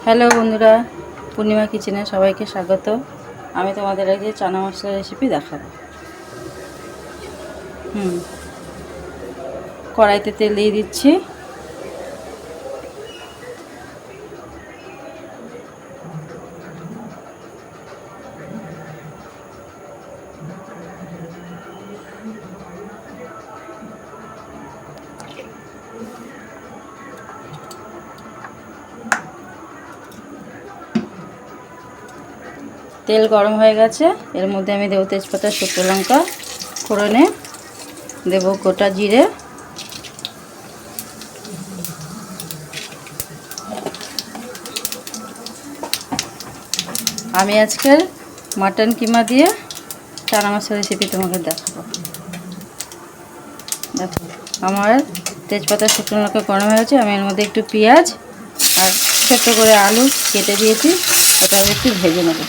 Hello বন্ধুরা, পূর্ণিমা কিচেনে সবাইকে স্বাগত। আমি তোমাদের আজকে চানা মশলা রেসিপি দেখাবো। কড়াইতে তেল দিয়ে দিচ্ছি। তেল গরম হয়ে গেছে, এর মধ্যে আমি দেবো তেজপাতা, শুকনো লঙ্কা, ফোড়নে দেবো গোটা জিরে, আমি আজকের মাটন কিমা দিয়ে চানা মশলা রেসিপি তোমাকে দেখাবো। দেখো আমার তেজপাতা শুকনো লঙ্কা গরম হয়ে গেছে, আমি এর মধ্যে একটু পেঁয়াজ আর ছোট্ট করে আলু কেটে দিয়েছি, এটা আমি একটু ভেজে নেব।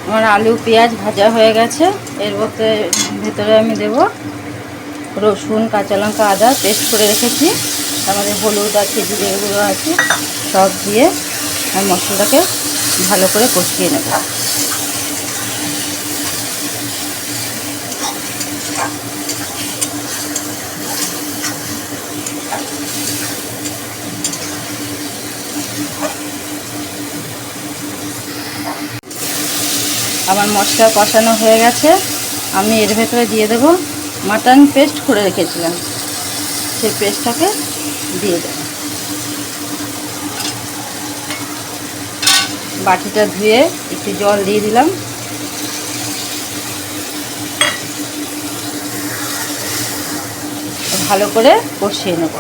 আমার আলু পেঁয়াজ ভাজা হয়ে গেছে, এর ভেতরে আমি দেব রসুন, কাঁচা লঙ্কা, আদা পেস্ট করে রেখেছি, আমাদের হলুদ আছে, জিরে গুঁড়ো আছে, সব দিয়ে আমি মশলাটাকে ভালো করে কষিয়ে নেব। আমার মশলা কষানো হয়ে গেছে, আমি এর ভেতরে দিয়ে দেব মাটন পেস্ট করে রেখেছিলাম, সেই পেস্টটাকে দিয়ে দেব। বাটিটা ধুয়ে একটু জল দিয়ে দিলাম, ভালো করে কষিয়ে নেব।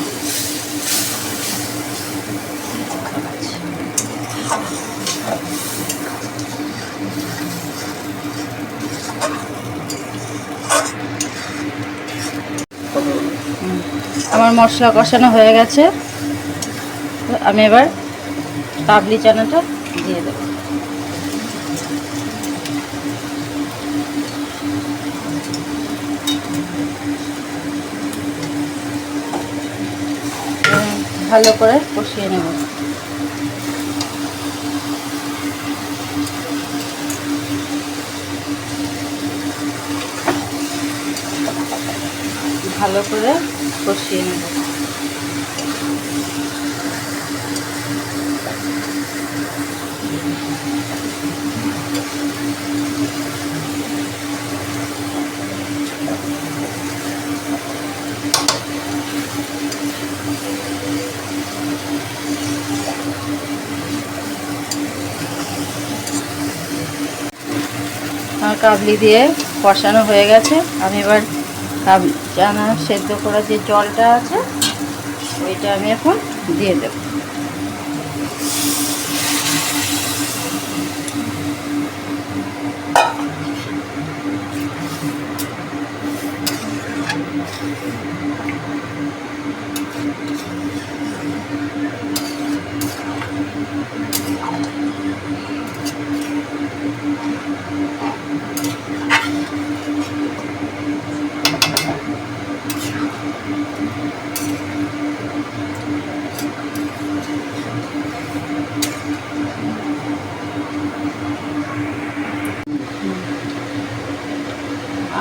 আমার মশলা কষানো হয়ে গেছে, আমি এবার কাবলি চানাটা দিয়ে দেব। ভালো করে কষিয়ে নেব। ভালো করে কষিয়ে নেব। আমার কাবলি দিয়ে কষানো হয়ে গেছে, আমি এবার চানা সেদ্ধ করা যে জলটা আছে ওইটা আমি এখন দিয়ে দেব।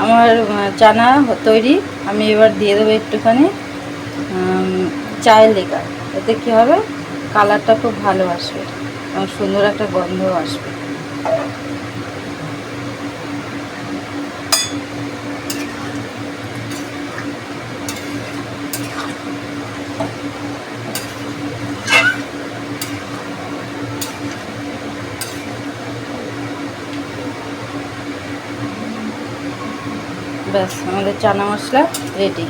আমার চানা তৈরি, আমি এবার দিয়ে দেবো একটুখানি চায়ের লিকার। এতে কী হবে, কালারটা খুব ভালো আসবে এবং সুন্দর একটা গন্ধও আসবে। ব্যাস, আমাদের চানা মশলা রেডি।